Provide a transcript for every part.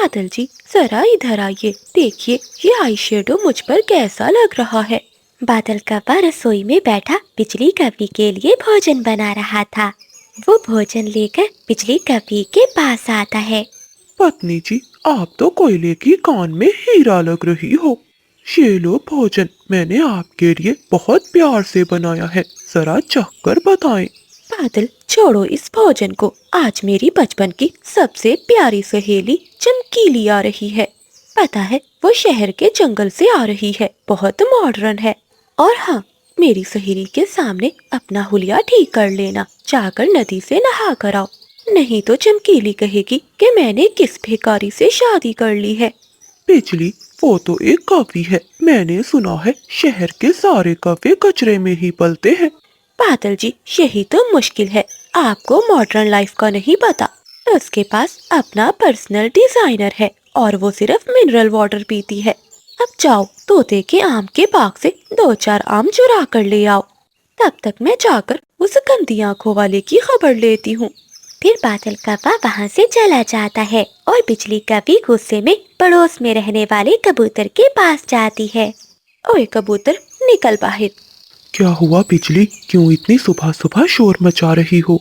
बादल जी, जरा इधर आइए, देखिए ये आई शेडो मुझ पर कैसा लग रहा है। बादल कव्वा रसोई में बैठा बिजली कव्वी के लिए भोजन बना रहा था। वो भोजन लेकर बिजली कव्वी के पास आता है। पत्नी जी, आप तो कोयले की कान में हीरा लग रही हो। ये लो भोजन, मैंने आपके लिए बहुत प्यार से बनाया है, जरा चख कर बताएं। बादल, छोड़ो इस भोजन को, आज मेरी बचपन की सबसे प्यारी सहेली चमकीली आ रही है। पता है, वो शहर के जंगल से आ रही है, बहुत मॉडर्न है। और हाँ, मेरी सहेली के सामने अपना हुलिया ठीक कर लेना, जाकर नदी से नहा कर आओ, नहीं तो चमकीली कहेगी कि मैंने किस भिखारी से शादी कर ली है। बिजली, वो तो एक कौवी है, मैंने सुना है शहर के सारे कौवे कचरे में ही पलते हैं। बादल जी, यही तो मुश्किल है, आपको मॉडर्न लाइफ का नहीं पता। उसके पास अपना पर्सनल डिजाइनर है और वो सिर्फ मिनरल वाटर पीती है। अब जाओ, तोते के आम के बाग से 2-4 आम चुरा कर ले आओ, तब तक मैं जाकर उस गंदी आंखों वाले की खबर लेती हूँ। फिर बादल कव्वा वहाँ से चला जाता है और बिजली कव्वी गुस्से में पड़ोस में रहने वाले कबूतर के पास जाती है। ओए कबूतर, निकल बाहर। क्या हुआ बिजली, क्यों इतनी सुबह सुबह शोर मचा रही हो?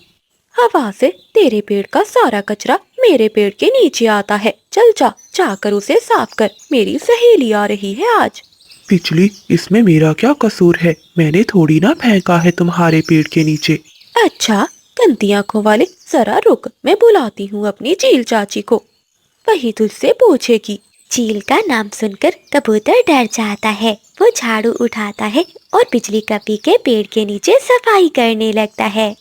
हवा से तेरे पेड़ का सारा कचरा मेरे पेड़ के नीचे आता है, चल जा, जाकर उसे साफ कर, मेरी सहेली आ रही है आज। बिजली, इसमें मेरा क्या कसूर है? मैंने थोड़ी ना फेंका है तुम्हारे पेड़ के नीचे। अच्छा, गंदी आंखों वाले, जरा रुक, मैं बुलाती हूँ अपनी चील चाची को, वही तुझसे पूछेगी। चील का नाम सुनकर कबूतर डर जाता है। वो झाड़ू उठाता है और बिजली कव्वी के पेड़ के नीचे सफाई करने लगता है।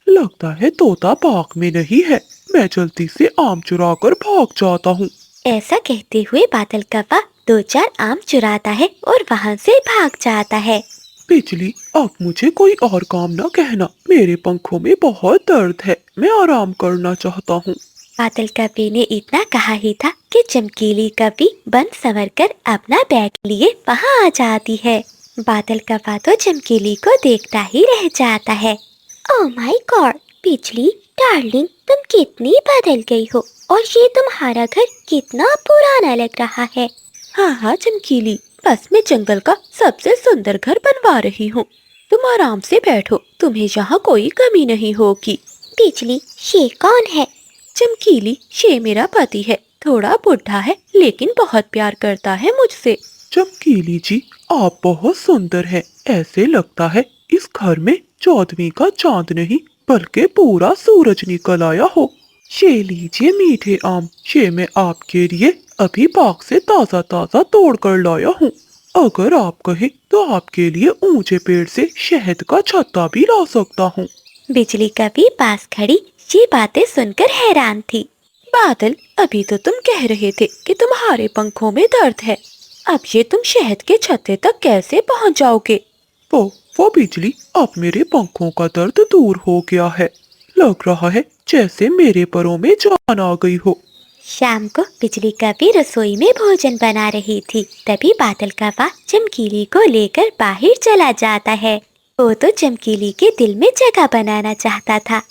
लगता है तोता पार्क में नहीं है, मैं जल्दी से आम चुरा कर भाग जाता हूँ। ऐसा कहते हुए बादल कव्वा 2-4 आम चुराता है और वहाँ से भाग जाता है। बिजली, अब मुझे कोई और काम ना कहना, मेरे पंखों में बहुत दर्द है, मैं आराम करना चाहता हूँ। बादल कव्वी ने इतना कहा ही था कि चमकीली कव्वी बन संवर कर अपना बैग लिए वहाँ आ जाती है। बादल कव्वा तो चमकीली को देखता ही रह जाता है। ओह माय गॉड, बिजली डार्लिंग, तुम कितनी बदल गई हो, और ये तुम्हारा घर कितना पुराना लग रहा है। हाँ हाँ चमकीली, बस मैं जंगल का सबसे सुंदर घर बनवा रही हूँ, तुम आराम से बैठो, तुम्हें यहाँ कोई कमी नहीं होगी। बिजली, ये कौन है? चमकीली, ये मेरा पति है, थोड़ा बुढ़ा है लेकिन बहुत प्यार करता है मुझसे। चमकीली जी, आप बहुत सुंदर हैं, ऐसे लगता है इस घर में 14वीं का चांद नहीं बल्कि पूरा सूरज निकल आया हो। ये लीजिए मीठे आम, ये मैं आपके लिए अभी बाग से ताजा ताजा तोड़ कर लाया हूँ। अगर आप कहें तो आपके लिए ऊंचे पेड़ से शहद का छत्ता भी ला सकता हूँ। बिजली कभी पास खड़ी ये बातें सुनकर हैरान थी। बादल, अभी तो तुम कह रहे थे कि तुम्हारे पंखों में दर्द है, अब ये तुम शहद के छत्ते तक कैसे पहुंच जाओगे? वो बिजली, अब मेरे पंखों का दर्द दूर हो गया है, लग रहा है जैसे मेरे परों में जान आ गई हो। शाम को बिजली कभी रसोई में भोजन बना रही थी, तभी बादल कव्वा चमकीली को लेकर बाहर चला जाता है। वो तो चमकीली के दिल में जगह बनाना चाहता था।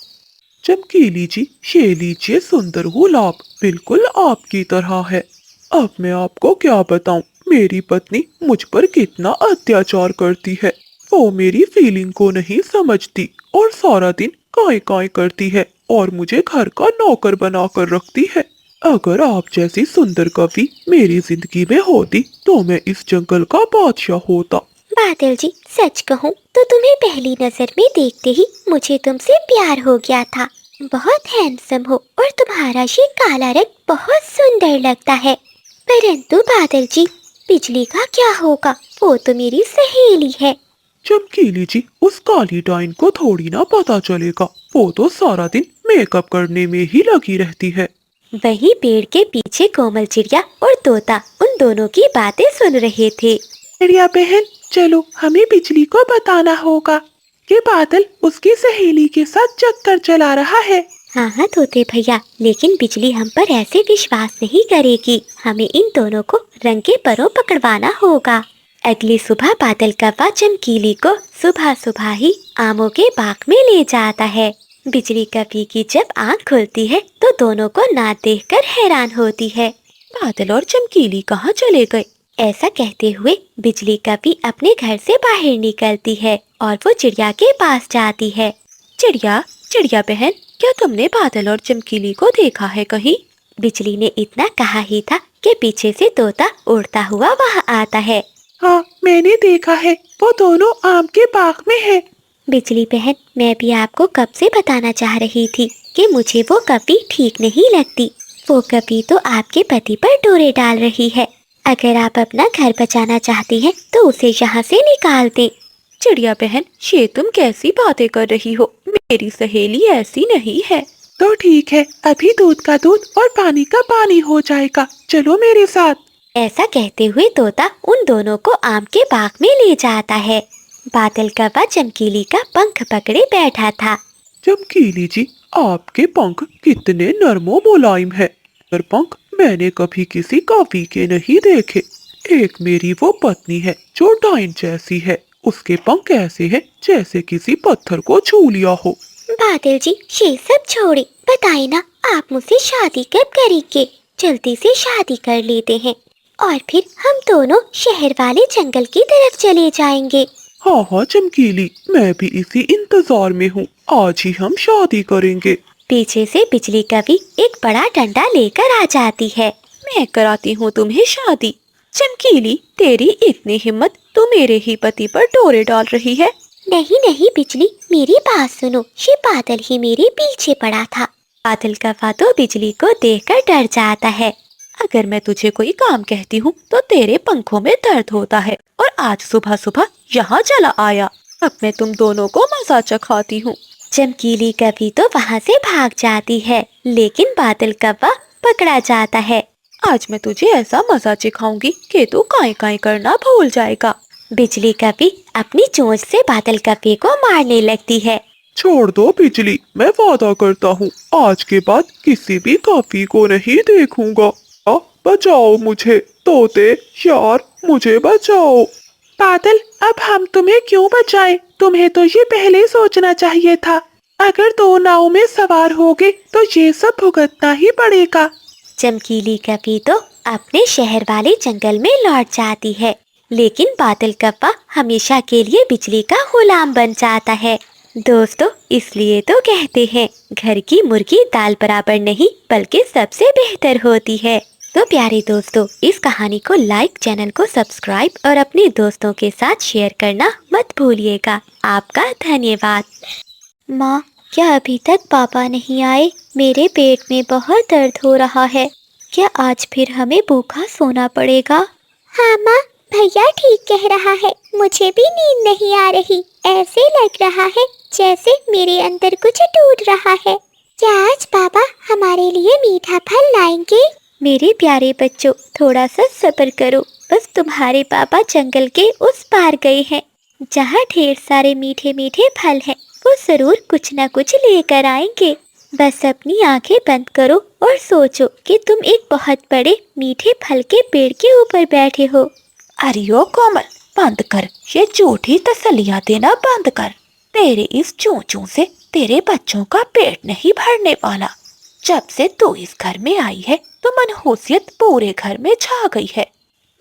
चमकीली जी, ये लीजिए सुंदर गुलाब, बिल्कुल आपकी तरह है। अब मैं आपको क्या बताऊं, मेरी पत्नी मुझ पर कितना अत्याचार करती है। वो मेरी फीलिंग को नहीं समझती और सारा दिन काय काय करती है और मुझे घर का नौकर बना कर रखती है। अगर आप जैसी सुंदर कवि मेरी जिंदगी में होती तो मैं इस जंगल का बादशाह होता। बादल जी, सच कहूँ तो तुम्हें पहली नजर में देखते ही मुझे तुमसे प्यार हो गया था। बहुत हैंडसम हो और तुम्हारा ये काला रंग बहुत सुंदर लगता है। परंतु बादल जी, बिजली का क्या होगा? वो तो मेरी सहेली है। चमकीली जी, उस काली डाइन को थोड़ी ना पता चलेगा, वो तो सारा दिन मेकअप करने में ही लगी रहती है। वही पेड़ के पीछे कोमल चिड़िया और तोता उन दोनों की बातें सुन रहे थे। चिड़िया बहन, चलो हमें बिजली को बताना होगा कि बादल उसकी सहेली के साथ चक्कर चला रहा है। हाँ हाँ तोते भैया, लेकिन बिजली हम पर ऐसे विश्वास नहीं करेगी, हमें इन दोनों को रंगे परों पकड़वाना होगा। अगली सुबह बादल कव्वा चमकीली को सुबह सुबह ही आमों के बाग में ले जाता है। बिजली कव्वी की जब आँख खुलती है तो दोनों को ना देखकर हैरान होती है। बादल और चमकीली कहाँ चले गए? ऐसा कहते हुए बिजली कभी अपने घर से बाहर निकलती है और वो चिड़िया के पास जाती है। चिड़िया, चिड़िया बहन, क्या तुमने बादल और चमकीली को देखा है कहीं? बिजली ने इतना कहा ही था कि पीछे से तोता उड़ता हुआ वहाँ आता है। हाँ, मैंने देखा है, वो दोनों आम के बाग में है। बिजली बहन, मैं भी आपको कब से बताना चाह रही थी कि मुझे वो कभी ठीक नहीं लगती। वो कभी तो आपके पति पर डोरे डाल रही है। अगर आप अपना घर बचाना चाहती हैं तो उसे यहाँ से निकाल दें। चिड़िया बहन, ये तुम कैसी बातें कर रही हो? मेरी सहेली ऐसी नहीं है। तो ठीक है, अभी दूध का दूध और पानी का पानी हो जाएगा, चलो मेरे साथ। ऐसा कहते हुए तोता उन दोनों को आम के बाग में ले जाता है। बादल कौवा चमकीली का पंख पकड़े बैठा था। चमकीली जी, आपके पंख कितने नरमो मुलायम है। पर पंख मैंने कभी किसी कौवी के नहीं देखे। एक मेरी वो पत्नी है जो डाइन जैसी है, उसके पंख ऐसे हैं जैसे किसी पत्थर को छू लिया हो। बादल जी, ये सब छोड़े, बताइए ना, आप मुझसे शादी कब करेंगे? जल्दी से शादी कर लेते हैं और फिर हम दोनों शहर वाले जंगल की तरफ चले जाएंगे। हाँ हाँ चमकीली, मैं भी इसी इंतजार में हूँ, आज ही हम शादी करेंगे। पीछे से बिजली कभी एक बड़ा डंडा लेकर आ जाती है। मैं कराती हूँ तुम्हें शादी। चमकीली, तेरी इतनी हिम्मत, तू मेरे ही पति पर डोरे डाल रही है। नहीं नहीं बिजली, मेरी बात सुनो, ये बादल ही मेरे पीछे पड़ा था। बादल कौवा तो बिजली को देखकर डर जाता है। अगर मैं तुझे कोई काम कहती हूँ तो तेरे पंखों में दर्द होता है, और आज सुबह सुबह यहाँ चला आया। अब मैं तुम दोनों को मजा चखाती हूँ। चमकीली कभी तो वहाँ से भाग जाती है, लेकिन बादल कौवा पकड़ा जाता है। आज मैं तुझे ऐसा मजा चखाऊंगी कि तू काई काई करना भूल जाएगा। बिजली कभी अपनी चोंच से बादल कौवे को मारने लगती है। छोड़ दो बिजली, मैं वादा करता हूँ आज के बाद किसी भी कौवी को नहीं देखूंगा। बचाओ मुझे, तोते यार, मुझे बचाओ। बादल, अब हम तुम्हें क्यों बचाएं? तुम्हें तो ये पहले ही सोचना चाहिए था। अगर दो नाव में सवार होगे तो ये सब भुगतना ही पड़ेगा। चमकीली कभी तो अपने शहर वाले जंगल में लौट जाती है, लेकिन बादल कौवा हमेशा के लिए बिजली का गुलाम बन जाता है। दोस्तों, इसलिए तो कहते हैं घर की मुर्गी दाल बराबर नहीं बल्कि सबसे बेहतर होती है। तो प्यारे दोस्तों, इस कहानी को लाइक, चैनल को सब्सक्राइब और अपने दोस्तों के साथ शेयर करना मत भूलिएगा। आपका धन्यवाद। माँ, क्या अभी तक पापा नहीं आए? मेरे पेट में बहुत दर्द हो रहा है। क्या आज फिर हमें भूखा सोना पड़ेगा? हाँ माँ, भैया ठीक कह रहा है, मुझे भी नींद नहीं आ रही। ऐसे लग रहा है जैसे मेरे अंदर कुछ टूट रहा है। क्या आज पापा हमारे लिए मीठा फल लाएंगे? मेरे प्यारे बच्चों, थोड़ा सा सब्र करो, बस तुम्हारे पापा जंगल के उस पार गए हैं, जहाँ ढेर सारे मीठे मीठे फल हैं। वो जरूर कुछ न कुछ लेकर आएंगे। बस अपनी आंखें बंद करो और सोचो कि तुम एक बहुत बड़े मीठे फल के पेड़ के ऊपर बैठे हो। अरे ओ कोमल, बंद कर, ये झूठी तसल्लियाँ देना बंद कर। तेरे इस चोंचों से तेरे बच्चों का पेट नहीं भरने वाला। जब से तू इस घर में आई है तो मनहूसियत पूरे घर में छा गई है।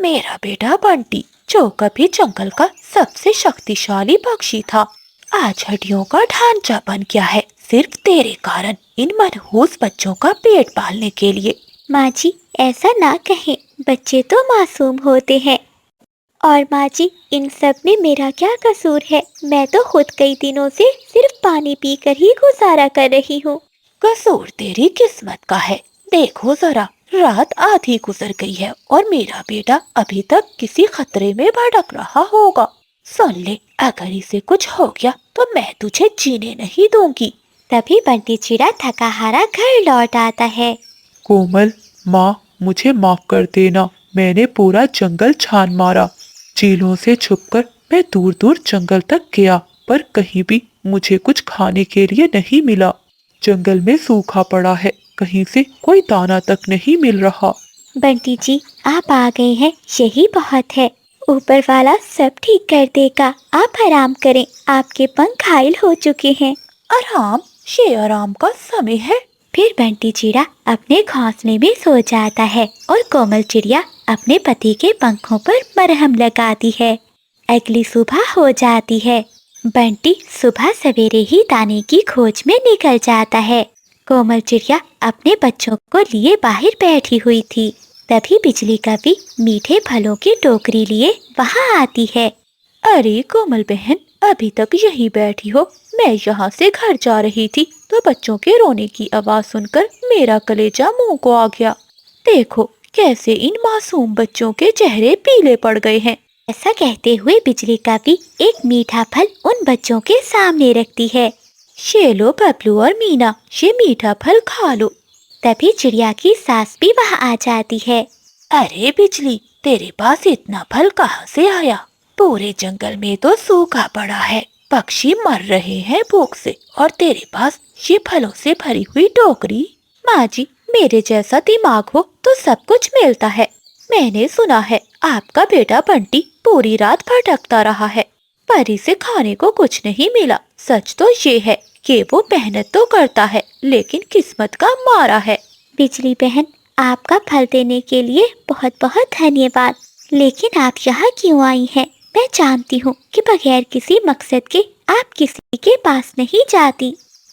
मेरा बेटा बंटी, जो कभी जंगल का सबसे शक्तिशाली पक्षी था, आज हड्डियों का ढांचा बन गया है, सिर्फ तेरे कारण, इन मनहूस बच्चों का पेट पालने के लिए। माँ जी, ऐसा ना कहें, बच्चे तो मासूम होते हैं। और माँ जी, इन सब में मेरा क्या कसूर है? मैं तो खुद कई दिनों से सिर्फ पानी पीकर ही गुजारा कर रही हूँ। कसूर तेरी किस्मत का है। देखो जरा, रात आधी गुजर गई है और मेरा बेटा अभी तक किसी खतरे में भटक रहा होगा। सुन ले, अगर इसे कुछ हो गया तो मैं तुझे जीने नहीं दूंगी। तभी बंटी चिड़ा थका हारा घर लौट आता है। कोमल, माँ, मुझे माफ कर देना, मैंने पूरा जंगल छान मारा। चीलों से छुपकर मैं दूर दूर जंगल तक गया, पर कहीं भी मुझे कुछ खाने के लिए नहीं मिला। जंगल में सूखा पड़ा है, कहीं से कोई दाना तक नहीं मिल रहा। बंटी जी, आप आ गए हैं, यही बहुत है। ऊपर वाला सब ठीक कर देगा, आप आराम करें, आपके पंख घायल हो चुके हैं। आराम? ये आराम का समय है? फिर बंटी चिड़िया अपने घोंसले में सो जाता है और कोमल चिड़िया अपने पति के पंखों पर मरहम लगाती है। अगली सुबह हो जाती है। बंटी सुबह सवेरे ही दाने की खोज में निकल जाता है। कोमल चिड़िया अपने बच्चों को लिए बाहर बैठी हुई थी। तभी बिजली कवि मीठे फलों की टोकरी लिए वहाँ आती है। अरे कोमल बहन, अभी तक यहीं बैठी हो? मैं यहाँ से घर जा रही थी तो बच्चों के रोने की आवाज सुनकर मेरा कलेजा मुंह को आ गया। देखो कैसे इन मासूम बच्चों के चेहरे पीले पड़ गए हैं। ऐसा कहते हुए बिजली कवि एक मीठा फल उन बच्चों के सामने रखती है। ये लो बबलू और मीना, ये मीठा फल खा लो। तभी चिड़िया की सास भी वहाँ आ जाती है। अरे बिजली, तेरे पास इतना फल कहाँ से आया? पूरे जंगल में तो सूखा पड़ा है, पक्षी मर रहे हैं भूख से, और तेरे पास ये फलों से भरी हुई टोकरी। माँ जी, मेरे जैसा दिमाग हो तो सब कुछ मिलता है। मैंने सुना है आपका बेटा बंटी पूरी रात भटकता रहा है, पर इसे खाने को कुछ नहीं मिला। सच तो ये है कि वो मेहनत तो करता है लेकिन किस्मत का मारा है। बिजली बहन, आपका फल देने के लिए बहुत बहुत धन्यवाद। लेकिन आप यहाँ क्यों आई हैं? मैं जानती हूँ कि बगैर किसी मकसद के आप किसी के पास नहीं जाती।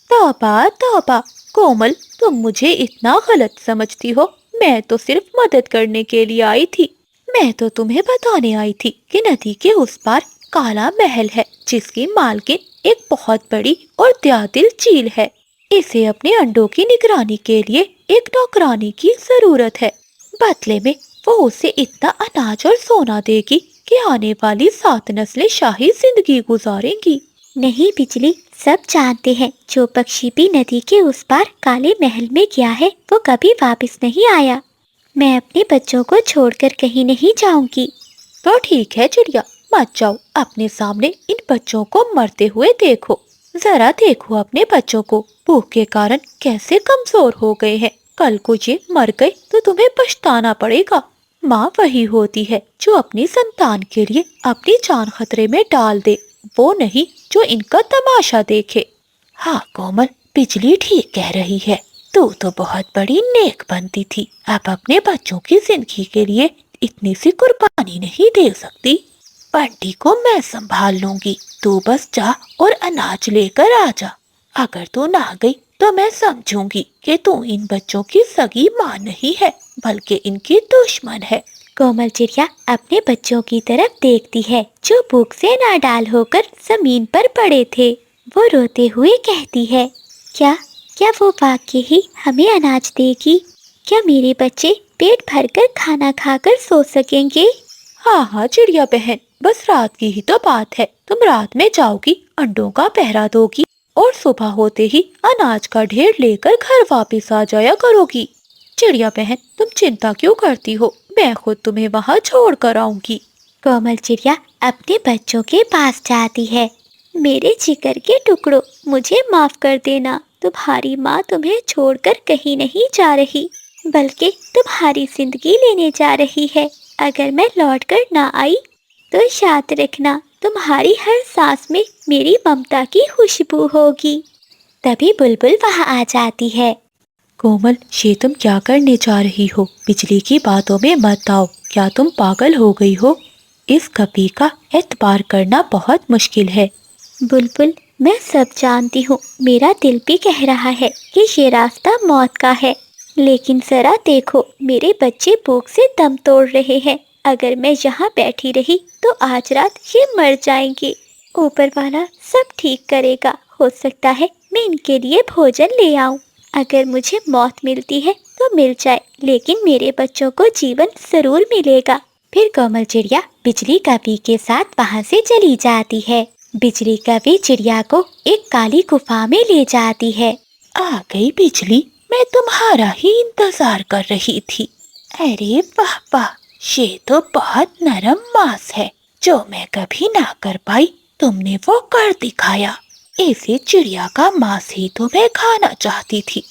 तौबा तौबा कोमल, तुम मुझे इतना गलत समझती हो। मैं तो सिर्फ मदद करने के लिए आई थी। मैं तो तुम्हें बताने आई थी कि नदी के उस पार काला महल है, जिसकी मालकिन एक बहुत बड़ी और दयादिल चील है। इसे अपने अंडों की निगरानी के लिए एक नौकरानी की जरूरत है। बदले में वो उसे इतना अनाज और सोना देगी कि आने वाली 7 नस्लें शाही जिंदगी गुजारेंगी। नहीं बिजली, सब जानते हैं जो पक्षी भी नदी के उस पार काले महल में गया है वो कभी वापस नहीं आया। मैं अपने बच्चों को छोड़कर कहीं नहीं जाऊंगी। तो ठीक है चिड़िया, मत जाओ। अपने सामने इन बच्चों को मरते हुए देखो। जरा देखो अपने बच्चों को, भूख के कारण कैसे कमजोर हो गए हैं। कल को ये मर गए तो तुम्हें पछताना पड़ेगा। माँ वही होती है जो अपनी संतान के लिए अपनी जान खतरे में डाल दे, वो नहीं जो इनका तमाशा देखे। हाँ कोमल, बिजली ठीक कह रही है। तू तो बहुत बड़ी नेक बनती थी, अब अपने बच्चों की जिंदगी के लिए इतनी सी कुर्बानी नहीं दे सकती। बंटी को मैं संभाल लूंगी, तू बस जा और अनाज लेकर आ जा। अगर तू ना गई तो मैं समझूंगी कि तू इन बच्चों की सगी माँ नहीं है बल्कि इनकी दुश्मन है। कोमल चिड़िया अपने बच्चों की तरफ देखती है जो भूख से नाडाल होकर जमीन पर पड़े थे। वो रोते हुए कहती है, क्या क्या वो वाकई ही हमें अनाज देगी? क्या मेरे बच्चे पेट भरकर खाना खाकर सो सकेंगे? हाँ हाँ चिड़िया बहन, बस रात की ही तो बात है। तुम रात में जाओगी, अंडों का पहरा दोगी और सुबह होते ही अनाज का ढेर लेकर घर वापस आ जाया करोगी। चिड़िया बहन, तुम चिंता क्यों करती हो? मैं खुद तुम्हें वहाँ छोड़ कर आऊंगी। कोमल चिड़िया अपने बच्चों के पास जाती है। मेरे जिगर के टुकड़ों, मुझे माफ कर देना। तुम्हारी माँ तुम्हें छोड़कर कहीं नहीं जा रही, बल्कि तुम्हारी जिंदगी लेने जा रही है। अगर मैं लौट कर ना आई तो याद रखना, तुम्हारी हर सांस में मेरी ममता की खुशबू होगी। तभी बुलबुल वहाँ आ जाती है। कोमल, ये तुम क्या करने जा रही हो? बिजली की बातों में मत आओ। क्या तुम पागल हो गई हो? इस कपी का एतबार करना बहुत मुश्किल है। बुलबुल, मैं सब जानती हूँ। मेरा दिल भी कह रहा है कि ये रास्ता मौत का है, लेकिन जरा देखो, मेरे बच्चे भूख से दम तोड़ रहे हैं। अगर मैं यहाँ बैठी रही तो आज रात ये मर जाएंगे। ऊपर वाला सब ठीक करेगा। हो सकता है मैं इनके लिए भोजन ले आऊँ। अगर मुझे मौत मिलती है तो मिल जाए, लेकिन मेरे बच्चों को जीवन जरूर मिलेगा। फिर कोमल चिड़िया बिजली कवि के साथ वहाँ से चली जाती है। बिजली कवि चिड़िया को एक काली गुफा में ले जाती है। आ गई बिजली, मैं तुम्हारा ही इंतजार कर रही थी। अरे वाह वाह, ये तो बहुत नरम मांस है। जो मैं कभी ना कर पाई, तुमने वो कर दिखाया। ऐसे चिड़िया का मांस ही तो मैं खाना चाहती थी।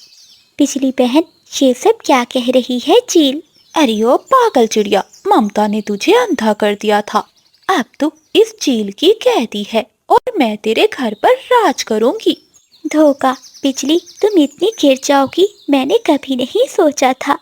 बिजली बहन, ये सब क्या कह रही है चील? अरे ओ पागल चिड़िया, ममता ने तुझे अंधा कर दिया था। अब तू इस चील की कैदी है और मैं तेरे घर पर राज करूंगी। धोखा। बिजली, तुम इतनी गिर जाओगी मैंने कभी नहीं सोचा था।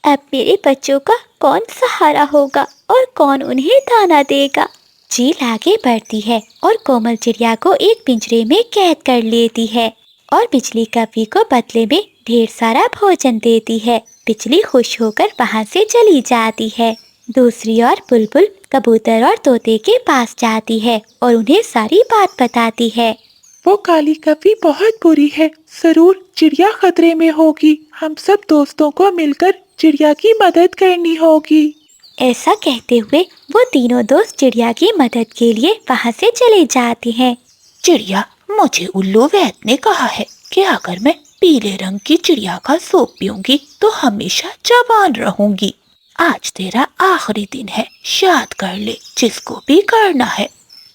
अब मेरे बच्चों का कौन सहारा होगा और कौन उन्हें दाना देगा। चील आगे बढ़ती है और कोमल चिड़िया को एक पिंजरे में कैद कर लेती है और बिजली कवि को बदले में ढेर सारा भोजन देती है। बिजली खुश होकर वहाँ से चली जाती है। दूसरी ओर बुलबुल कबूतर और तोते के पास जाती है और उन्हें सारी बात बताती है। वो काली कवि बहुत बुरी है, जरूर चिड़िया खतरे में होगी। हम सब दोस्तों को मिलकर चिड़िया की मदद करनी होगी। ऐसा कहते हुए वो तीनों दोस्त चिड़िया की मदद के लिए वहाँ से चले जाते हैं। चिड़िया, मुझे उल्लू वैद ने कहा है कि अगर मैं पीले रंग की चिड़िया का सूप पीऊंगी तो हमेशा जवान रहूंगी। आज तेरा आखिरी दिन है, याद कर ले, जिसको भी करना है।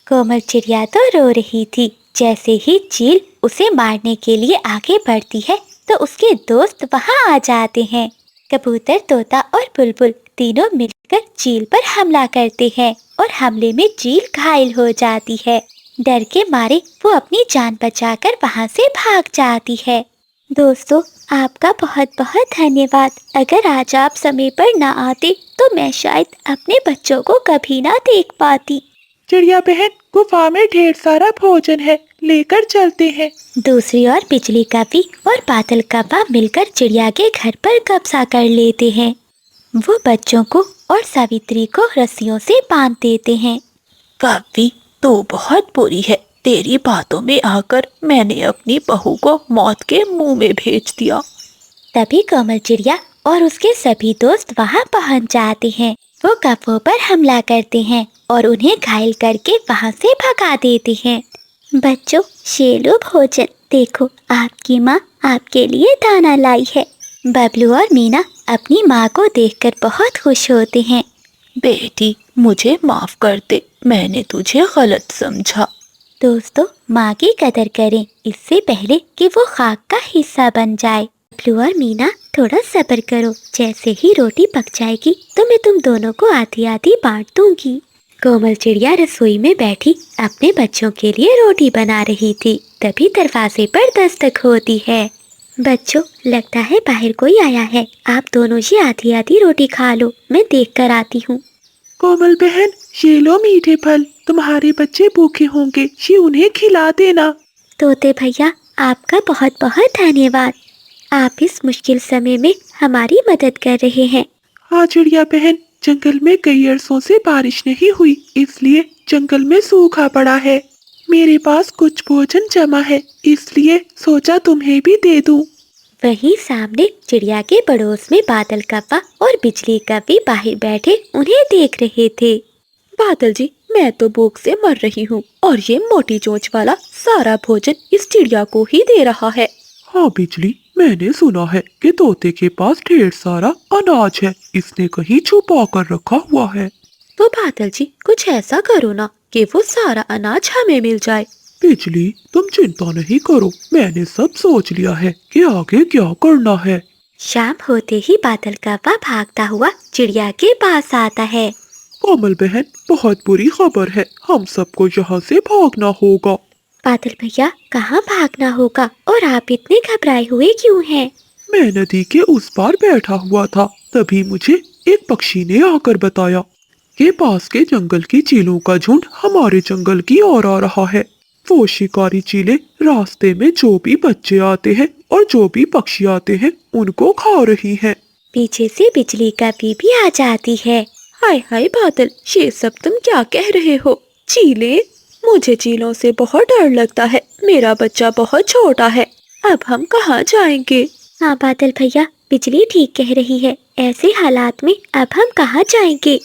कोमल चिड़िया तो रो रही थी। जैसे ही चील उसे मारने के लिए आगे बढ़ती है तो उसके दोस्त वहाँ आ जाते हैं। कबूतर, तोता और बुलबुल तीनों मिलकर चील पर हमला करते हैं और हमले में चील घायल हो जाती है। डर के मारे वो अपनी जान बचाकर वहाँ से भाग जाती है। दोस्तों, आपका बहुत बहुत धन्यवाद। अगर आज आप समय पर ना आते तो मैं शायद अपने बच्चों को कभी ना देख पाती। चिड़िया बहन, गुफा में ढेर सारा भोजन है, लेकर चलते हैं। दूसरी ओर बिजली कवि और बादल कव्वा मिलकर चिड़िया के घर पर कब्जा कर लेते हैं। वो बच्चों को और सावित्री को रस्सियों से बांध देते हैं। कवि, तू बहुत बुरी है। तेरी बातों में आकर मैंने अपनी बहू को मौत के मुंह में भेज दिया। तभी कोमल चिड़िया और उसके सभी दोस्त वहाँ पहुँच जाते हैं। वो कव्वों पर हमला करते हैं और उन्हें घायल करके वहाँ से भगा देते हैं। बच्चों, ये लो भोजन। देखो, आपकी माँ आपके लिए दाना लाई है। बबलू और मीना अपनी माँ को देखकर बहुत खुश होते हैं। बेटी, मुझे माफ कर दे, मैंने तुझे गलत समझा। दोस्तों, माँ की कदर करें इससे पहले कि वो खाक का हिस्सा बन जाए। बबलू और मीना, थोड़ा सब्र करो। जैसे ही रोटी पक जाएगी तो मैं तुम दोनों को आधी आधी बांट दूंगी। कोमल चिड़िया रसोई में बैठी अपने बच्चों के लिए रोटी बना रही थी। तभी दरवाजे पर दस्तक होती है। बच्चों, लगता है बाहर कोई आया है। आप दोनों ही आधी आधी रोटी खा लो, मैं देख कर आती हूँ। कोमल बहन, ये लो मीठे फल, तुम्हारे बच्चे भूखे होंगे, ये उन्हें खिला देना। तोते भैया, आपका बहुत बहुत धन्यवाद। आप इस मुश्किल समय में हमारी मदद कर रहे हैं। हाँ चिड़िया बहन, जंगल में कई अरसों से बारिश नहीं हुई, इसलिए जंगल में सूखा पड़ा है। मेरे पास कुछ भोजन जमा है, इसलिए सोचा तुम्हें भी दे दूं। वहीं सामने चिड़िया के पड़ोस में बादल कव्वा और बिजली कवि बाहर बैठे उन्हें देख रहे थे। बादल जी, मैं तो भूख से मर रही हूँ और ये मोटी चोंच वाला सारा भोजन इस चिड़िया को ही दे रहा है। हाँ बिजली, मैंने सुना है कि तोते के पास ढेर सारा अनाज है, इसने कहीं छुपा कर रखा हुआ है। तो बादल जी, कुछ ऐसा करो ना कि वो सारा अनाज हमें मिल जाए। बिजली, तुम चिंता नहीं करो, मैंने सब सोच लिया है कि आगे क्या करना है। शाम होते ही बादल कव्वा भागता हुआ चिड़िया के पास आता है। कोमल बहन, बहुत बुरी खबर है, हम सबको यहाँ से भागना होगा। बादल भैया, कहाँ भागना होगा और आप इतने घबराए हुए क्यों हैं? मैं नदी के उस पार बैठा हुआ था, तभी मुझे एक पक्षी ने आकर बताया कि पास के जंगल की चीलों का झुंड हमारे जंगल की ओर आ रहा है। वो शिकारी चीलें रास्ते में जो भी बच्चे आते हैं और जो भी पक्षी आते हैं उनको खा रही हैं। पीछे से बिजली कवि भी आ जाती है। हाय हाय बादल, ये सब तुम क्या कह रहे हो? चीलें? मुझे चीलों से बहुत डर लगता है, मेरा बच्चा बहुत छोटा है, अब हम कहाँ जाएंगे? हाँ बादल भैया, बिजली ठीक कह रही है, ऐसे हालात में अब हम कहाँ जाएंगे?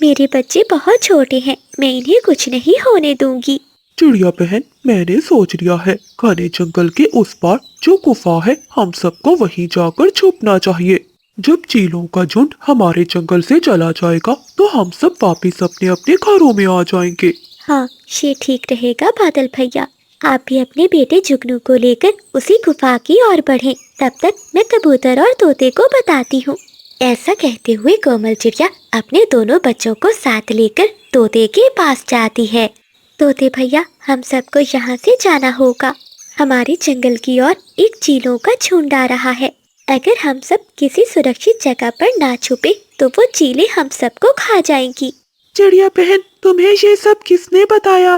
मेरे बच्चे बहुत छोटे हैं, मैं इन्हें कुछ नहीं होने दूंगी। चिड़िया बहन, मैंने सोच लिया है, घने जंगल के उस पार जो गुफा है, हम सबको वहीं जाकर छुपना चाहिए। जब चीलों का झुंड हमारे जंगल से चला जाएगा तो हम सब वापिस अपने अपने घरों में आ जाएंगे। हाँ, ये ठीक रहेगा बादल भैया। आप भी अपने बेटे जुगनू को लेकर उसी गुफा की ओर बढ़ें। तब तक मैं कबूतर और तोते को बताती हूँ। ऐसा कहते हुए कोमल चिड़िया अपने दोनों बच्चों को साथ लेकर तोते के पास जाती है। तोते भैया, हम सबको यहाँ से जाना होगा। हमारे जंगल की ओर एक चीलों का झुंड आ रहा है। अगर हम सब किसी सुरक्षित जगह पर ना छुपे तो वो चीलें हम सबको खा जाएंगी। चिड़िया बहन, तुम्हें ये सब किसने बताया?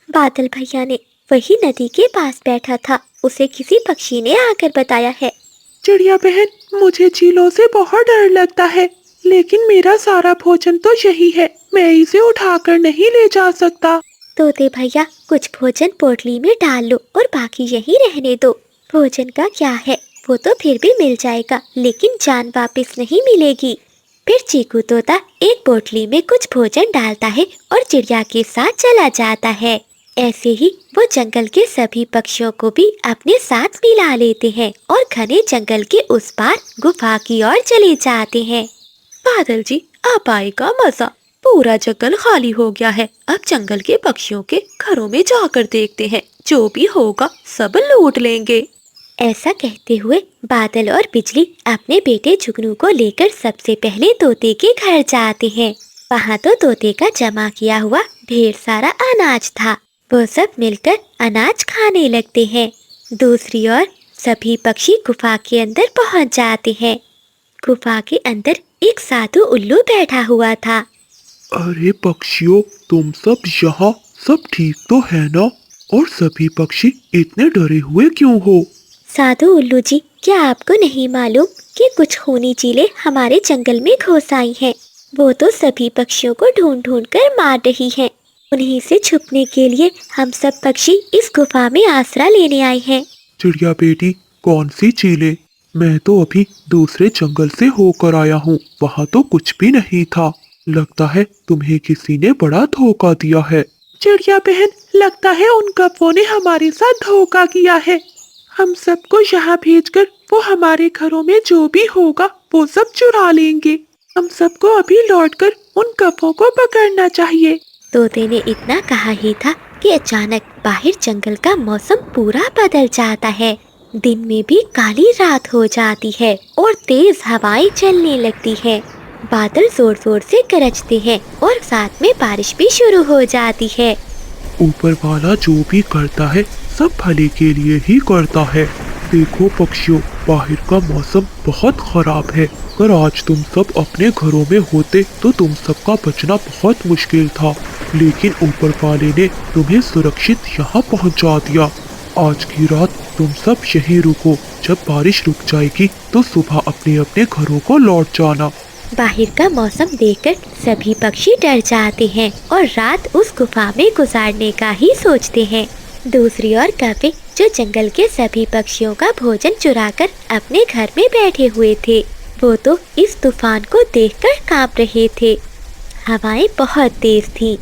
बादल भैया ने, वही नदी के पास बैठा था, उसे किसी पक्षी ने आकर बताया है। चिड़िया बहन, मुझे चीलों से बहुत डर लगता है, लेकिन मेरा सारा भोजन तो यही है, मैं इसे उठाकर नहीं ले जा सकता। तोते भैया, कुछ भोजन पोटली में डाल लो और बाकी यहीं रहने दो। भोजन का क्या है, वो तो फिर भी मिल जाएगा, लेकिन जान वापस नहीं मिलेगी। फिर चीकू तोता एक पोटली में कुछ भोजन डालता है और चिड़िया के साथ चला जाता है। ऐसे ही वो जंगल के सभी पक्षियों को भी अपने साथ मिला लेते हैं और घने जंगल के उस पार गुफा की ओर चले जाते हैं। बादल जी, अब आएगा मजा। पूरा जंगल खाली हो गया है। अब जंगल के पक्षियों के घरों में जाकर देखते हैं, जो भी होगा सब लूट लेंगे। ऐसा कहते हुए बादल और बिजली अपने बेटे जुगनू को लेकर सबसे पहले तोते के घर जाते हैं। वहाँ तो तोते का जमा किया हुआ ढेर सारा अनाज था। वो सब मिलकर अनाज खाने लगते हैं। दूसरी ओर सभी पक्षी गुफा के अंदर पहुँच जाते हैं। गुफा के अंदर एक साधु उल्लू बैठा हुआ था। अरे पक्षियों, तुम सब यहाँ सब ठीक तो है ना? और सभी पक्षी इतने डरे हुए क्यों हो? साधु उल्लू जी, क्या आपको नहीं मालूम कि कुछ खूनी चीलें हमारे जंगल में घुस आई हैं? वो तो सभी पक्षियों को ढूंढ ढूंढ कर मार रही हैं। उन्हीं से छुपने के लिए हम सब पक्षी इस गुफा में आसरा लेने आए हैं। चिड़िया बेटी, कौन सी चीलें? मैं तो अभी दूसरे जंगल से होकर आया हूँ, वहाँ तो कुछ भी नहीं था। लगता है तुम्हें किसी ने बड़ा धोखा दिया है। चिड़िया बहन, लगता है उन कौवों ने हमारे साथ धोखा किया है। हम सबको यहाँ भेजकर वो हमारे घरों में जो भी होगा वो सब चुरा लेंगे। हम सबको अभी लौटकर उन कौवों को पकड़ना चाहिए। तोते ने इतना कहा ही था कि अचानक बाहर जंगल का मौसम पूरा बदल जाता है। दिन में भी काली रात हो जाती है और तेज हवाएं चलने लगती है। बादल जोर जोर से गरजते हैं और साथ में बारिश भी शुरू हो जाती है। ऊपर वाला जो भी करता है सब भले के लिए ही करता है। देखो पक्षियों, बाहर का मौसम बहुत खराब है। अगर आज तुम सब अपने घरों में होते तो तुम सबका बचना बहुत मुश्किल था, लेकिन ऊपर वाले ने तुम्हें सुरक्षित यहाँ पहुँचा दिया। आज की रात तुम सब यहीं रुको, जब बारिश रुक जाएगी तो सुबह अपने अपने घरों को लौट जाना। बाहर का मौसम देखकर सभी पक्षी डर जाते हैं और रात उस गुफा में गुजारने का ही सोचते हैं। दूसरी ओर कौवे, जो जंगल के सभी पक्षियों का भोजन चुराकर अपने घर में बैठे हुए थे, वो तो इस तूफान को देखकर कांप रहे थे। हवाएं बहुत तेज थीं।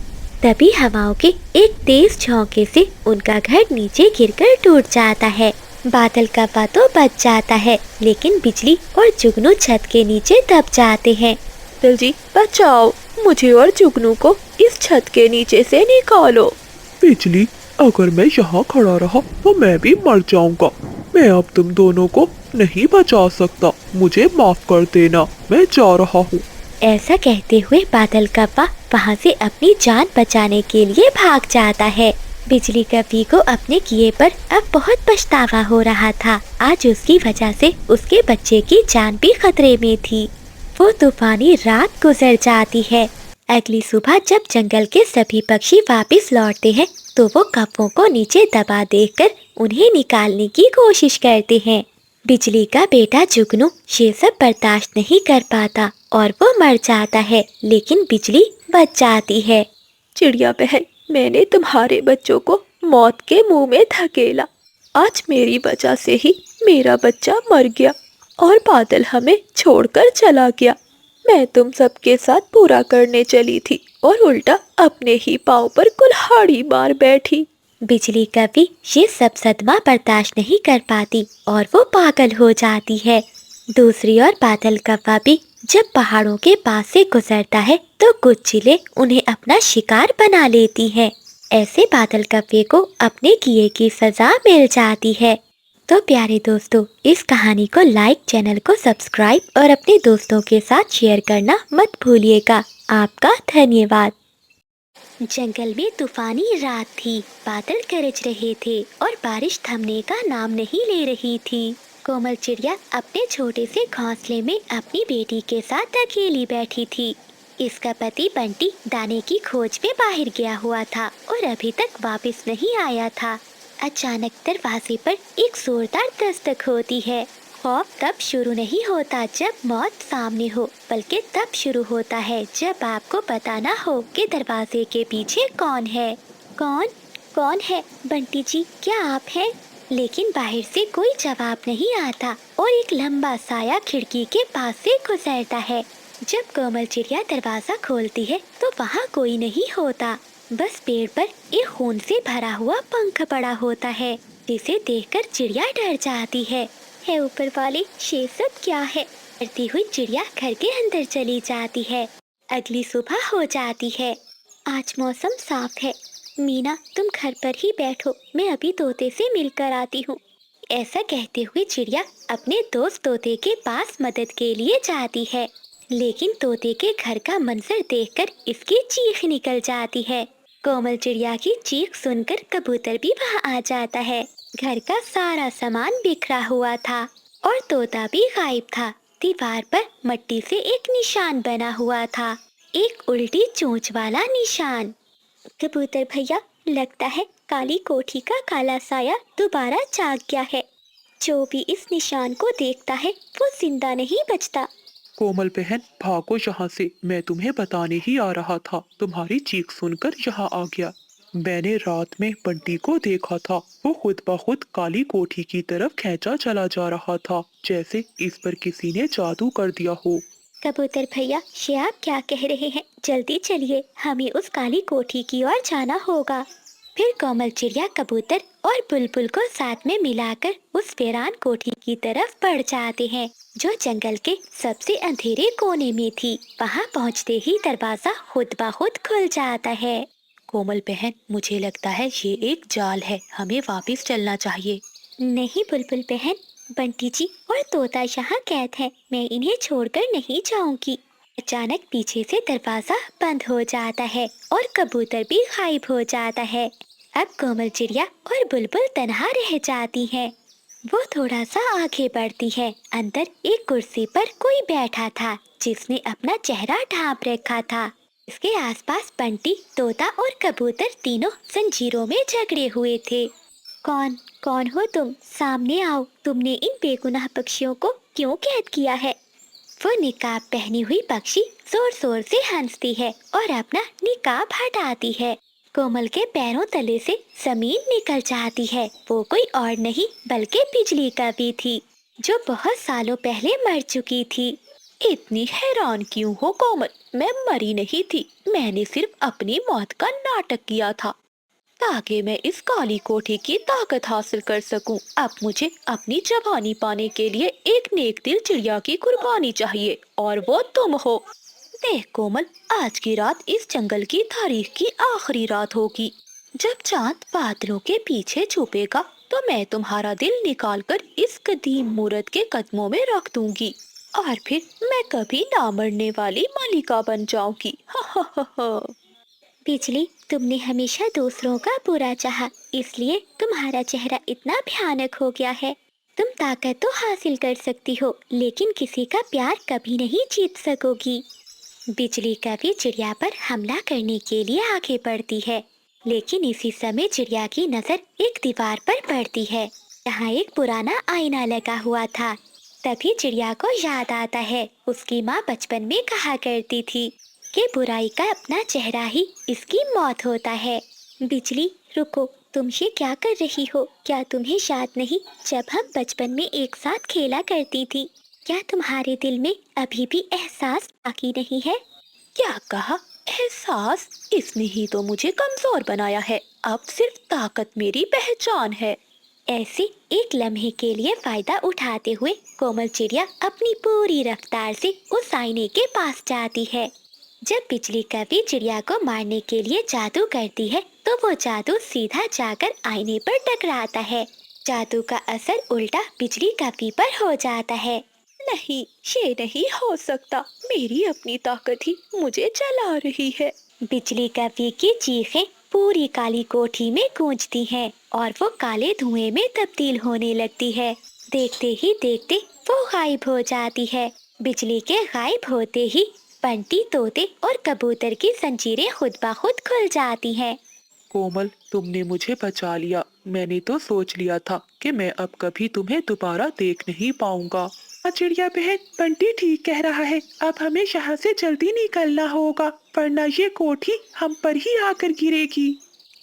तभी हवाओं के एक तेज झोंके से उनका घर नीचे गिरकर टूट जाता है। बादल कौवा तो बच जाता है, लेकिन बिजली और जुगनू छत के नीचे दब जाते हैं। बादल जी, बचाओ, मुझे और जुगनू को इस छत के नीचे से निकालो। बिजली, अगर मैं यहाँ खड़ा रहा तो मैं भी मर जाऊंगा। मैं अब तुम दोनों को नहीं बचा सकता, मुझे माफ कर देना, मैं जा रहा हूँ। ऐसा कहते हुए बादल कौवा वहाँ से अपनी जान बचाने के लिए भाग जाता है। बिजली कौवे को अपने किए पर अब बहुत पछतावा हो रहा था। आज उसकी वजह से उसके बच्चे की जान भी खतरे में थी। वो तूफानी रात गुजर जाती है। अगली सुबह जब जंगल के सभी पक्षी वापस लौटते हैं तो वो कौवों को नीचे दबा देखकर उन्हें निकालने की कोशिश करते हैं। बिजली का बेटा जुगनू ये सब बर्दाश्त नहीं कर पाता और वो मर जाता है, लेकिन बिजली बच जाती है। चिड़िया बहन, मैंने तुम्हारे बच्चों को मौत के मुंह में धकेला। आज मेरी वजह से ही मेरा बच्चा मर गया और बादल हमें छोड़कर चला गया। मैं तुम सबके साथ पूरा करने चली थी और उल्टा अपने ही पाँव पर कुल्हाड़ी मार बैठी। बिजली कौवी ये सब सदमा बर्दाश्त नहीं कर पाती और वो पागल हो जाती है। दूसरी ओर बादल कौवा भी जब पहाड़ों के पास से गुजरता है तो कुछ चीलें उन्हें अपना शिकार बना लेती हैं। ऐसे बादल कौवे को अपने किए की सजा मिल जाती है। तो प्यारे दोस्तों, इस कहानी को लाइक, चैनल को सब्सक्राइब और अपने दोस्तों के साथ शेयर करना मत भूलिएगा। आपका धन्यवाद। जंगल में तूफानी रात थी, बादल गरज रहे थे और बारिश थमने का नाम नहीं ले रही थी। कोमल चिड़िया अपने छोटे से घोंसले में अपनी बेटी के साथ अकेली बैठी थी। इसका पति बंटी दाने की खोज में बाहर गया हुआ था और अभी तक वापस नहीं आया था। अचानक दरवाजे पर एक जोरदार दस्तक होती है। खौफ तब शुरू नहीं होता जब मौत सामने हो, बल्कि तब शुरू होता है जब आपको पता ना हो कि दरवाजे के पीछे कौन है। कौन कौन है? बंटी जी, क्या आप हैं? लेकिन बाहर से कोई जवाब नहीं आता और एक लंबा साया खिड़की के पास से गुजरता है। जब कोमल चिड़िया दरवाजा खोलती है तो वहाँ कोई नहीं होता, बस पेड़ पर एक खून से भरा हुआ पंख पड़ा होता है, जिसे देखकर चिड़िया डर जाती है। हे ऊपर वाले, ये सब क्या है? डरती हुई चिड़िया घर के अंदर चली जाती है। अगली सुबह हो जाती है। आज मौसम साफ है। मीना, तुम घर पर ही बैठो, मैं अभी तोते से मिलकर आती हूँ। ऐसा कहते हुए चिड़िया अपने दोस्त तोते के पास मदद के लिए जाती है, लेकिन तोते के घर का मंजर देखकर इसकी चीख निकल जाती है। कोमल चिड़िया की चीख सुनकर कबूतर भी वहाँ आ जाता है। घर का सारा सामान बिखरा हुआ था और तोता भी गायब था। दीवार पर मिट्टी से एक निशान बना हुआ था, एक उल्टी चोंच वाला निशान। कबूतर भैया, लगता है काली कोठी का काला साया दोबारा जाग गया है। जो भी इस निशान को देखता है वो जिंदा नहीं बचता। कोमल बहन, भागो यहाँ से, मैं तुम्हें बताने ही आ रहा था। तुम्हारी चीख सुनकर यहाँ आ गया। मैंने रात में बंटी को देखा था, वो खुद ब खुद काली कोठी की तरफ खींचा चला जा रहा था, जैसे इस पर किसी ने जादू कर दिया हो। कबूतर भैया, ये आप क्या कह रहे हैं? जल्दी चलिए, हमें उस काली कोठी की ओर जाना होगा। फिर कोमल चिड़िया कबूतर और बुलबुल को साथ में मिलाकर उस वीरान कोठी की तरफ बढ़ जाते हैं, जो जंगल के सबसे अंधेरे कोने में थी। वहाँ पहुँचते ही दरवाजा खुद ब खुद खुल जाता है। कोमल बहन, मुझे लगता है ये एक जाल है, हमें वापस चलना चाहिए। नहीं बुलबुल बहन, बंटी जी और तोता यहाँ कैद है, मैं इन्हें छोड़कर नहीं जाऊंगी। अचानक पीछे से दरवाजा बंद हो जाता है और कबूतर भी गायब हो जाता है। अब कोमल चिड़िया और बुलबुल तन्हा रह जाती हैं। वो थोड़ा सा आगे बढ़ती है। अंदर एक कुर्सी पर कोई बैठा था, जिसने अपना चेहरा ढांप रखा था। इसके आसपास बंटी, तोता और कबूतर तीनों जंजीरों में जकड़े हुए थे। कौन कौन हो तुम? सामने आओ। तुमने इन बेगुनाह पक्षियों को क्यों कैद किया है? वो निकाब पहनी हुई पक्षी जोर जोर से हंसती है और अपना निकाब हटाती है। कोमल के पैरों तले से जमीन निकल जाती है। वो कोई और नहीं बल्कि बिजली कवि थी, जो बहुत सालों पहले मर चुकी थी। इतनी हैरान क्यों हो कोमल? मैं मरी नहीं थी, मैंने सिर्फ अपनी मौत का नाटक किया था ताकि मैं इस काली कोठी की ताकत हासिल कर सकूं। अब मुझे अपनी जवानी पाने के लिए एक नेक दिल चिड़िया की कुर्बानी चाहिए, और वो तुम हो। देख कोमल, आज की रात इस जंगल की तारीख की आखिरी रात होगी। जब चांद बादलों के पीछे छुपेगा तो मैं तुम्हारा दिल निकालकर इस कदीम मूरत के कदमों में रख दूंगी, और फिर मैं कभी ना मरने वाली मलिका बन जाऊंगी। बिजली, तुमने हमेशा दूसरों का बुरा चाहा, इसलिए तुम्हारा चेहरा इतना भयानक हो गया है। तुम ताकत तो हासिल कर सकती हो, लेकिन किसी का प्यार कभी नहीं जीत सकोगी। बिजली कभी चिड़िया पर हमला करने के लिए आगे बढ़ती है, लेकिन इसी समय चिड़िया की नजर एक दीवार पर पड़ती है, जहाँ एक पुराना आईना लगा हुआ था। तभी चिड़िया को याद आता है, उसकी माँ बचपन में कहा करती थी कि बुराई का अपना चेहरा ही इसकी मौत होता है। बिजली, रुको, तुम ये क्या कर रही हो? क्या तुम्हें याद नहीं जब हम बचपन में एक साथ खेला करती थी? क्या तुम्हारे दिल में अभी भी एहसास बाकी नहीं है? क्या कहा? एहसास? इसने ही तो मुझे कमजोर बनाया है। अब सिर्फ ताकत मेरी पहचान है। ऐसे एक लम्हे के लिए फायदा उठाते हुए कोमल चिड़िया अपनी पूरी रफ्तार से उस आईने के पास जाती है। जब बिजली कभी चिड़िया को मारने के लिए जादू करती है तो वो जादू सीधा जाकर आईने पर टकराता है। जादू का असर उल्टा बिजली कभी पर हो जाता है। नहीं, ये नहीं हो सकता। मेरी अपनी ताकत ही मुझे जला रही है। बिजली कवि की चीखें पूरी काली कोठी में गूंजती हैं और वो काले धुएं में तब्दील होने लगती है। देखते ही देखते वो गायब हो जाती है। बिजली के गायब होते ही बंटी, तोते और कबूतर की जंजीरें खुद ब खुद खुल जाती हैं। कोमल, तुमने मुझे बचा लिया। मैंने तो सोच लिया था कि मैं अब कभी तुम्हें दोबारा देख नहीं पाऊंगा। चिड़िया बहन, बंटी ठीक कह रहा है। अब हमें यहाँ से जल्दी निकलना होगा, वरना ये कोठी हम पर ही आकर गिरेगी।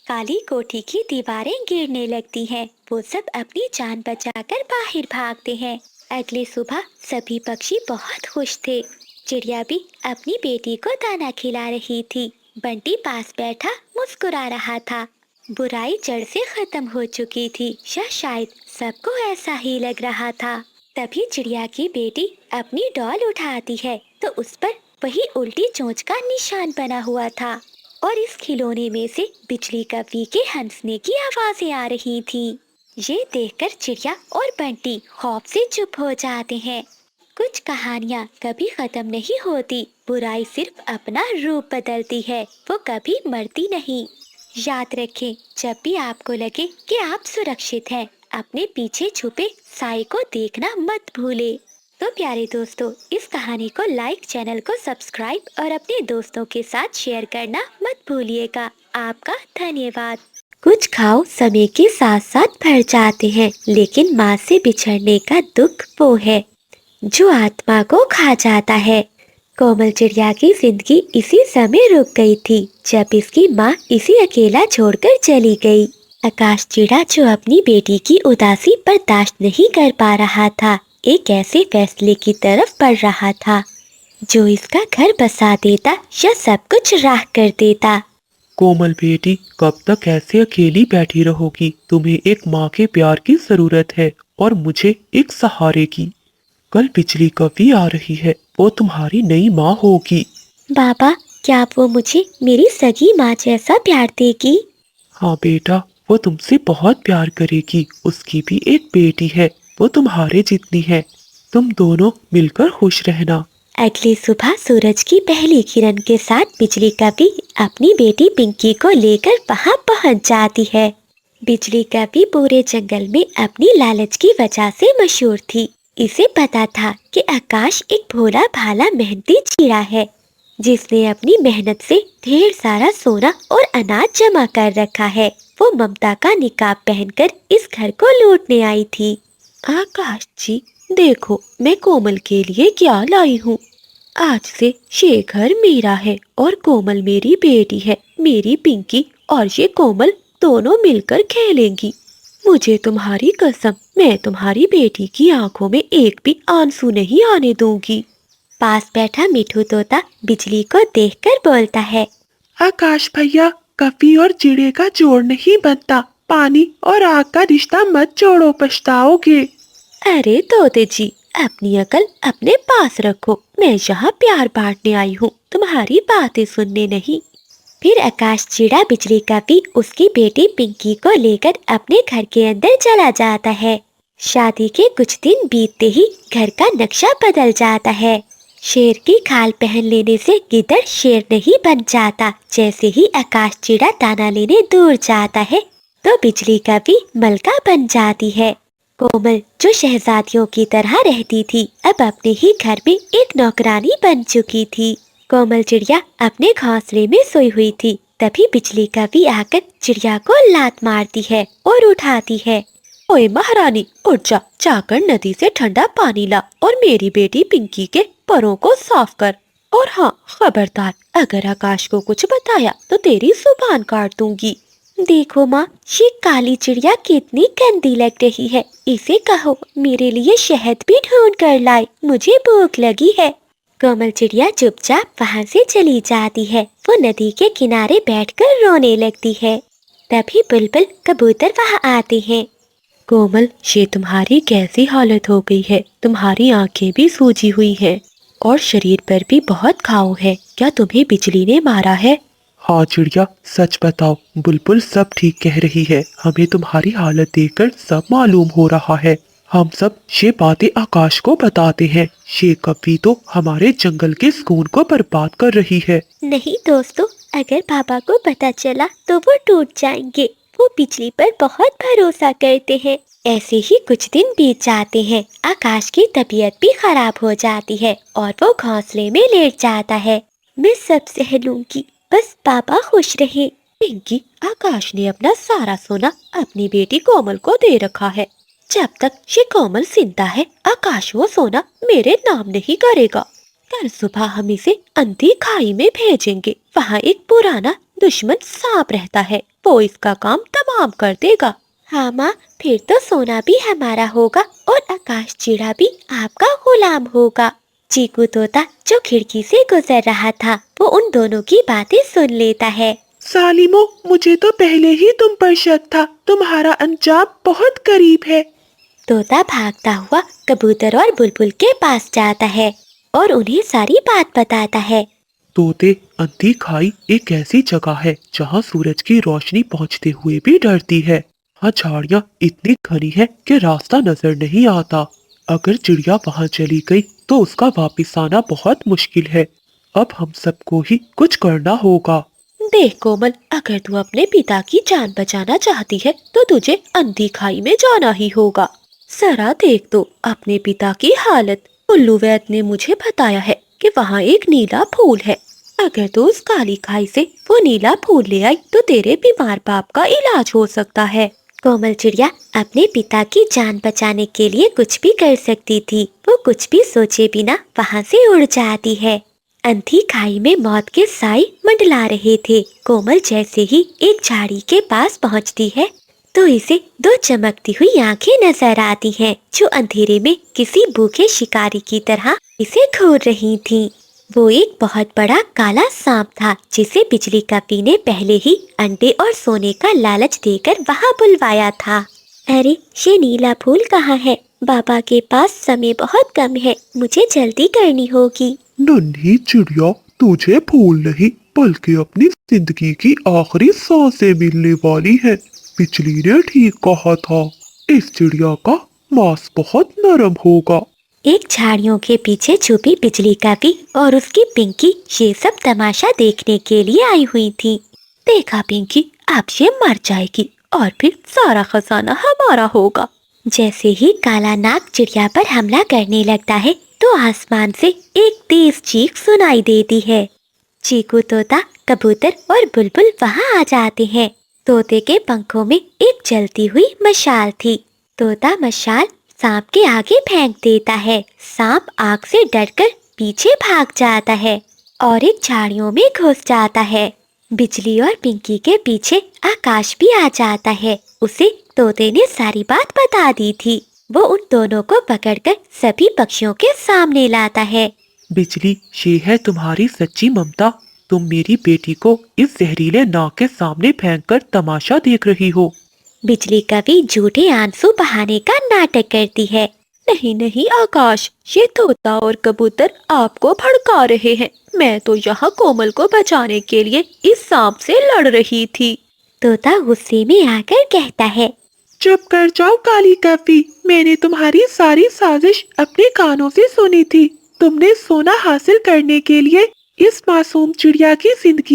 काली कोठी की दीवारें गिरने लगती हैं। वो सब अपनी जान बचाकर बाहर भागते हैं। अगली सुबह सभी पक्षी बहुत खुश थे। चिड़िया भी अपनी बेटी को दाना खिला रही थी। बंटी पास बैठा मुस्कुरा रहा था। बुराई जड़ से खत्म हो चुकी थी, या शायद सबको ऐसा ही लग रहा था। तभी चिड़िया की बेटी अपनी डॉल उठाती है तो उस पर वही उल्टी चोंच का निशान बना हुआ था और इस खिलौने में से बिजली कवि के हंसने की आवाजें आ रही थी। ये देखकर चिड़िया और बंटी खौफ से चुप हो जाते हैं। कुछ कहानियाँ कभी खत्म नहीं होती। बुराई सिर्फ अपना रूप बदलती है, वो कभी मरती नहीं। याद रखें, जब भी आपको लगे कि आप सुरक्षित हैं, अपने पीछे छुपे साए को देखना मत भूले। तो प्यारे दोस्तों, इस कहानी को लाइक, चैनल को सब्सक्राइब और अपने दोस्तों के साथ शेयर करना मत भूलिएगा। आपका धन्यवाद। कुछ घाव समय के साथ साथ भर जाते हैं, लेकिन माँ से बिछड़ने का दुख वो है जो आत्मा को खा जाता है। कोमल चिड़िया की जिंदगी इसी समय रुक गई थी जब इसकी माँ इसे अकेला छोड़कर चली गई। आकाश चिड़ा, जो अपनी बेटी की उदासी बर्दाश्त नहीं कर पा रहा था, एक ऐसे फैसले की तरफ बढ़ रहा था जो इसका घर बसा देता या सब कुछ राख कर देता। कोमल बेटी, कब तक ऐसे अकेली बैठी रहोगी? तुम्हें एक माँ के प्यार की जरूरत है और मुझे एक सहारे की। कल बिजली कवि आ रही है, वो तुम्हारी नई माँ होगी। बाबा, क्या वो मुझे मेरी सगी माँ जैसा प्यार देगी? हाँ बेटा, वो तुमसे बहुत प्यार करेगी। उसकी भी एक बेटी है, वो तुम्हारे जितनी है। तुम दोनों मिलकर खुश रहना। अगली सुबह सूरज की पहली किरण के साथ बिजली कवि अपनी बेटी पिंकी को लेकर वहां पहुंच जाती है। बिजली कवि पूरे जंगल में अपनी लालच की वजह से मशहूर थी। इसे पता था कि आकाश एक भोला भाला मेहनती चिड़ा है जिसने अपनी मेहनत से ढेर सारा सोना और अनाज जमा कर रखा है। वो ममता का निकाब पहनकर इस घर को लूटने आई थी। आकाश जी, देखो मैं कोमल के लिए क्या लाई हूँ। आज से ये घर मेरा है और कोमल मेरी बेटी है। मेरी पिंकी और ये कोमल दोनों मिलकर खेलेंगी। मुझे तुम्हारी कसम, मैं तुम्हारी बेटी की आंखों में एक भी आंसू नहीं आने दूंगी। पास बैठा मिठू तोता बिजली को देखकर बोलता है, आकाश भैया, कवि और चिड़े का जोड़ नहीं बनता। पानी और आग का रिश्ता मत जोड़ो, पछताओगे। अरे तोते जी, अपनी अकल अपने पास रखो। मैं यहाँ प्यार बांटने आई हूँ, तुम्हारी बातें सुनने नहीं। फिर आकाश चिड़ा बिजली कवि उसकी बेटी पिंकी को लेकर अपने घर के अंदर चला जाता है। शादी के कुछ दिन बीतते ही घर का नक्शा बदल जाता है। शेर की खाल पहन लेने से गिद्दड़ शेर नहीं बन जाता। जैसे ही आकाश चिड़ा दाना लेने दूर जाता है तो बिजली कवि मलका बन जाती है। कोमल, जो शहजादियों की तरह रहती थी, अब अपने ही घर में एक नौकरानी बन चुकी थी। कोमल चिड़िया अपने घोंसले में सोई हुई थी। तभी बिजली कवि आकर चिड़िया को लात मारती है और उठाती है। ओए महारानी, उठ जा, जाकर नदी से ठंडा पानी ला और मेरी बेटी पिंकी के परों को साफ कर। और हाँ, खबरदार, अगर आकाश को कुछ बताया तो तेरी जुबान काट दूंगी। देखो माँ, ये काली चिड़िया कितनी गंदी लग रही है। इसे कहो मेरे लिए शहद भी ढूंढ कर लाए, मुझे भूख लगी है। कोमल चिड़िया चुपचाप वहाँ से चली जाती है। वो नदी के किनारे बैठकर रोने लगती है। तभी बुलबुल, कबूतर वहाँ आते हैं। कोमल, ये तुम्हारी कैसी हालत हो गई है? तुम्हारी आंखें भी सूजी हुई हैं और शरीर पर भी बहुत घाव है। क्या तुम्हें बिजली ने मारा है? हाँ चिड़िया, सच बताओ। बुलबुल सब ठीक कह रही है। हमें तुम्हारी हालत देखकर सब मालूम हो रहा है। हम सब ये बातें आकाश को बताते हैं। ये कभी तो हमारे जंगल के सुकून को बर्बाद कर रही है। नहीं दोस्तों, अगर पापा को पता चला तो वो टूट जाएंगे। वो बिजली पर बहुत भरोसा करते हैं। ऐसे ही कुछ दिन बीत जाते हैं। आकाश की तबीयत भी खराब हो जाती है और वो घोंसले में लेट जाता है। मैं सब सह लूंगी, बस पापा खुश रहे। पिंकी, आकाश ने अपना सारा सोना अपनी बेटी कोमल को दे रखा है। जब तक ये कोमल जिंदा है, आकाश वो सोना मेरे नाम नहीं करेगा। कल सुबह हम इसे अंधी खाई में भेजेंगे। वहाँ एक पुराना दुश्मन सांप रहता है, वो इसका काम तमाम कर देगा। हाँ माँ, फिर तो सोना भी हमारा होगा और आकाश चिड़ा भी आपका गुलाम होगा। चीकू तोता जो खिड़की से गुजर रहा था, वो उन दोनों की बातें सुन लेता है। सालिमो, मुझे तो पहले ही तुम पर शक था। तुम्हारा अंजाम बहुत करीब है। तोता भागता हुआ कबूतर और बुलबुल के पास जाता है और उन्हें सारी बात बताता है। तोते, अंधी खाई एक ऐसी जगह है जहाँ सूरज की रोशनी पहुँचते हुए भी डरती है। हाँ, झाड़ियाँ इतनी घनी है कि रास्ता नजर नहीं आता। अगर चिड़िया वहाँ चली गई तो उसका वापिस आना बहुत मुश्किल है। अब हम सबको ही कुछ करना होगा। देख कोमल, अगर तू अपने पिता की जान बचाना चाहती है तो तुझे अंधी खाई में जाना ही होगा। जरा देख तो अपने पिता की हालत। उल्लू वैद्य ने मुझे बताया है कि वहाँ एक नीला फूल है। अगर तू उस काली खाई से वो नीला फूल ले आई तो तेरे बीमार बाप का इलाज हो सकता है। कोमल चिड़िया अपने पिता की जान बचाने के लिए कुछ भी कर सकती थी। वो कुछ भी सोचे बिना वहाँ से उड़ जाती है। अंधी खाई में मौत के साए मंडला रहे थे। कोमल जैसे ही एक झाड़ी के पास पहुँचती है तो इसे दो चमकती हुई आंखें नजर आती हैं, जो अंधेरे में किसी भूखे शिकारी की तरह इसे घूर रही थीं। वो एक बहुत बड़ा काला सांप था, जिसे बिजली कपी ने पहले ही अंडे और सोने का लालच देकर वहाँ बुलवाया था। अरे, ये नीला फूल कहाँ है? बाबा के पास समय बहुत कम है, मुझे जल्दी करनी होगी। नन्ही चिड़िया, तुझे फूल नहीं बल्कि अपनी जिंदगी की आखिरी सांसें मिलने वाली है। बिजली ने ठीक कहा था, इस चिड़िया का मांस बहुत नरम होगा। एक झाड़ियों के पीछे छुपी बिजली कपी और उसकी पिंकी ये सब तमाशा देखने के लिए आई हुई थी। देखा पिंकी, अब ये मर जाएगी और फिर सारा खजाना हमारा होगा। जैसे ही काला नाग चिड़िया पर हमला करने लगता है तो आसमान से एक तेज चीख सुनाई देती है। चीकू तोता, कबूतर और बुलबुल वहाँ आ जाते हैं। तोते के पंखों में एक जलती हुई मशाल थी। तोता मशाल सांप के आगे फेंक देता है। सांप आग से डरकर पीछे भाग जाता है और एक झाड़ियों में घुस जाता है। बिजली और पिंकी के पीछे आकाश भी आ जाता है। उसे तोते ने सारी बात बता दी थी। वो उन दोनों को पकड़कर सभी पक्षियों के सामने लाता है। बिजली, ये है तुम्हारी सच्ची ममता। तुम मेरी बेटी को इस जहरीले नाग के सामने फेंककर तमाशा देख रही हो। बिजली कभी झूठे आंसू बहाने का नाटक करती है। नहीं नहीं आकाश, ये तोता और कबूतर आपको भड़का रहे हैं। मैं तो यहाँ कोमल को बचाने के लिए इस सांप से लड़ रही थी। तोता गुस्से में आकर कहता है, चुप कर जाओ काली कपी, मैंने तुम्हारी सारी साजिश अपने कानों से सुनी थी। तुमने सोना हासिल करने के लिए इस मासूम चिड़िया की जिंदगी